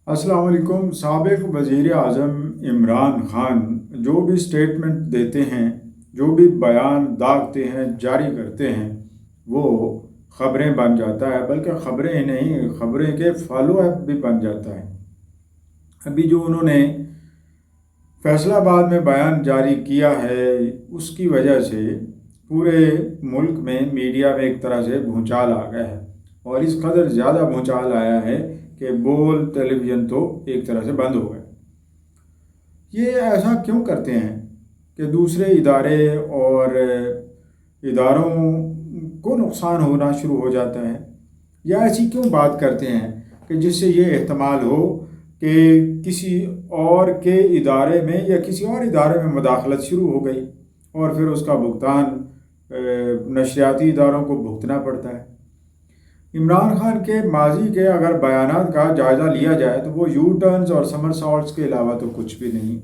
السلام علیکم۔ سابق وزیر اعظم عمران خان جو بھی سٹیٹمنٹ دیتے ہیں، جو بھی بیان داغتے ہیں، جاری کرتے ہیں، وہ خبریں بن جاتا ہے، بلکہ خبریں ہی نہیں، خبریں کے فالو اپ بھی بن جاتا ہے۔ ابھی جو انہوں نے فیصل آباد میں بیان جاری کیا ہے، اس کی وجہ سے پورے ملک میں میڈیا میں ایک طرح سے بھونچال آ گیا ہے، اور اس قدر زیادہ بھونچال آیا ہے کہ بول ٹیلی ویژن تو ایک طرح سے بند ہو گئے۔ یہ ایسا کیوں کرتے ہیں کہ دوسرے ادارے اور اداروں کو نقصان ہونا شروع ہو جاتا ہے، یا ایسی کیوں بات کرتے ہیں کہ جس سے یہ احتمال ہو کہ کسی اور کے ادارے میں یا کسی اور ادارے میں مداخلت شروع ہو گئی، اور پھر اس کا بھگتان نشریاتی اداروں کو بھگتنا پڑتا ہے۔ عمران خان کے ماضی کے اگر بیانات کا جائزہ لیا جائے تو وہ یو ٹرنز اور سمر سالٹس کے علاوہ تو کچھ بھی نہیں،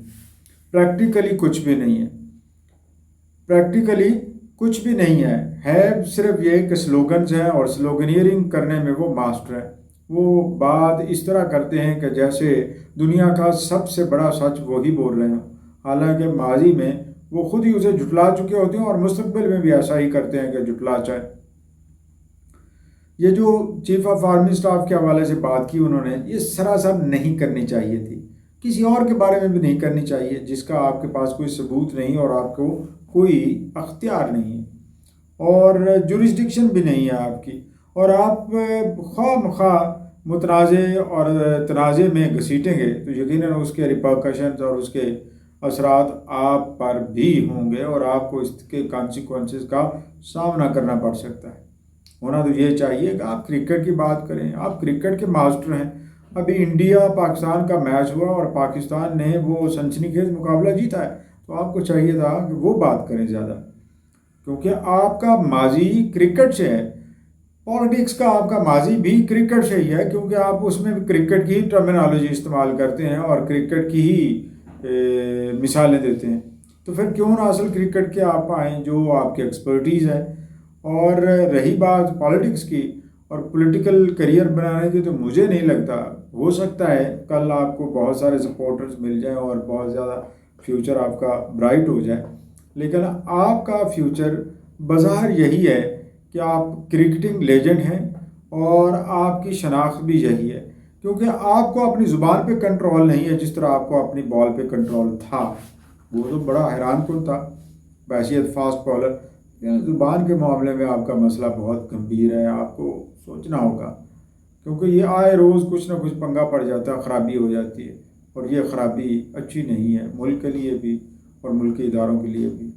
پریکٹیکلی کچھ بھی نہیں ہے، پریکٹیکلی کچھ بھی نہیں ہے صرف یہ کہ سلوگنز ہیں، اور سلوگنیئرنگ کرنے میں وہ ماسٹر ہے۔ وہ بات اس طرح کرتے ہیں کہ جیسے دنیا کا سب سے بڑا سچ وہی بول رہے ہیں، حالانکہ ماضی میں وہ خود ہی اسے جھٹلا چکے ہوتے ہیں، اور مستقبل میں بھی ایسا ہی کرتے ہیں کہ جھٹلا چاہے۔ یہ جو چیف آف آرمی اسٹاف کے حوالے سے بات کی انہوں نے، یہ سراسر نہیں کرنی چاہیے تھی، کسی اور کے بارے میں بھی نہیں کرنی چاہیے جس کا آپ کے پاس کوئی ثبوت نہیں اور آپ کو کوئی اختیار نہیں ہے اور جورسڈکشن بھی نہیں ہے آپ کی، اور آپ خواہ مخواہ متنازع اور تنازع میں گھسیٹیں گے تو یقیناً اس کے ریپرکشنز اور اس کے اثرات آپ پر بھی ہوں گے، اور آپ کو اس کے کانسیکوینسز کا سامنا کرنا پڑ سکتا ہے۔ ہونا تو یہ چاہیے کہ آپ کرکٹ کی بات کریں، آپ کرکٹ کے ماسٹر ہیں۔ ابھی انڈیا پاکستان کا میچ ہوا اور پاکستان نے وہ سنسنی خیز مقابلہ جیتا ہے، تو آپ کو چاہیے تھا کہ وہ بات کریں زیادہ، کیونکہ آپ کا ماضی کرکٹ سے ہے۔ پالیٹکس کا آپ کا ماضی بھی کرکٹ سے ہی ہے، کیونکہ آپ اس میں بھی کرکٹ کی ہی ٹرمینالوجی استعمال کرتے ہیں اور کرکٹ کی ہی مثالیں دیتے ہیں۔ تو پھر کیوں نہ اصل کرکٹ کے آپ آئیں جو آپ کی ایکسپرٹیز ہے۔ اور رہی بات پالیٹکس کی اور پولیٹیکل کریئر بنانے کی، تو مجھے نہیں لگتا، ہو سکتا ہے کل آپ کو بہت سارے سپورٹرز مل جائیں اور بہت زیادہ فیوچر آپ کا برائٹ ہو جائے، لیکن آپ کا فیوچر بظاہر یہی ہے کہ آپ کرکٹنگ لیجنڈ ہیں، اور آپ کی شناخت بھی یہی ہے، کیونکہ آپ کو اپنی زبان پہ کنٹرول نہیں ہے جس طرح آپ کو اپنی بال پہ کنٹرول تھا۔ وہ تو بڑا حیران کن تھا بحیثیت فاسٹ بالر۔ زبان کے معاملے میں آپ کا مسئلہ بہت گمبھیر ہے، آپ کو سوچنا ہوگا، کیونکہ یہ آئے روز کچھ نہ کچھ پنگا پڑ جاتا ہے، خرابی ہو جاتی ہے، اور یہ خرابی اچھی نہیں ہے ملک کے لیے بھی اور ملکی اداروں کے لیے بھی۔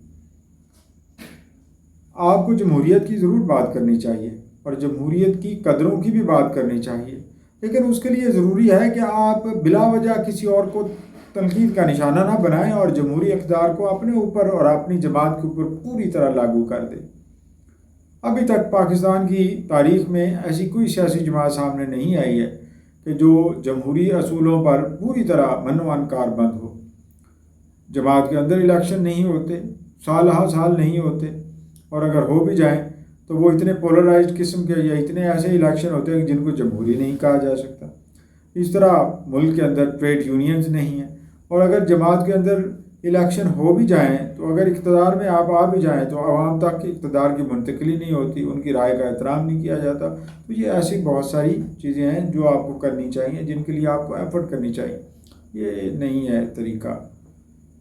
آپ کو جمہوریت کی ضرور بات کرنی چاہیے اور جمہوریت کی قدروں کی بھی بات کرنی چاہیے، لیکن اس کے لیے ضروری ہے کہ آپ بلا وجہ کسی اور کو تنقید کا نشانہ نہ بنائیں اور جمہوری اقتدار کو اپنے اوپر اور اپنی جماعت کے اوپر پوری طرح لاگو کر دیں۔ ابھی تک پاکستان کی تاریخ میں ایسی کوئی سیاسی جماعت سامنے نہیں آئی ہے کہ جو جمہوری اصولوں پر پوری طرح منوان کار بند ہو۔ جماعت کے اندر الیکشن نہیں ہوتے، سال ہا سال نہیں ہوتے، اور اگر ہو بھی جائیں تو وہ اتنے پولرائزڈ قسم کے یا اتنے ایسے الیکشن ہوتے ہیں جن کو جمہوری نہیں کہا جا سکتا۔ اس طرح ملک کے اندر ٹریڈ یونینز نہیں ہیں، اور اگر جماعت کے اندر الیکشن ہو بھی جائیں تو اگر اقتدار میں آپ آ بھی جائیں تو عوام تک اقتدار کی منتقلی نہیں ہوتی، ان کی رائے کا احترام نہیں کیا جاتا۔ تو یہ ایسی بہت ساری چیزیں ہیں جو آپ کو کرنی چاہیے، جن کے لیے آپ کو ایفرٹ کرنی چاہیے۔ یہ نہیں ہے طریقہ،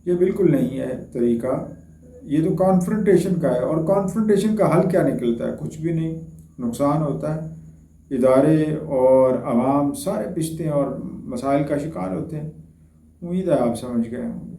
یہ بالکل نہیں ہے طریقہ۔ یہ تو کانفرنٹیشن کا ہے، اور کانفرنٹیشن کا حل کیا نکلتا ہے؟ کچھ بھی نہیں، نقصان ہوتا ہے، ادارے اور عوام سارے پچھتے ہیں اور مسائل کا شکار ہوتے ہیں۔ امید ہے آپ سمجھ گئے ہوں۔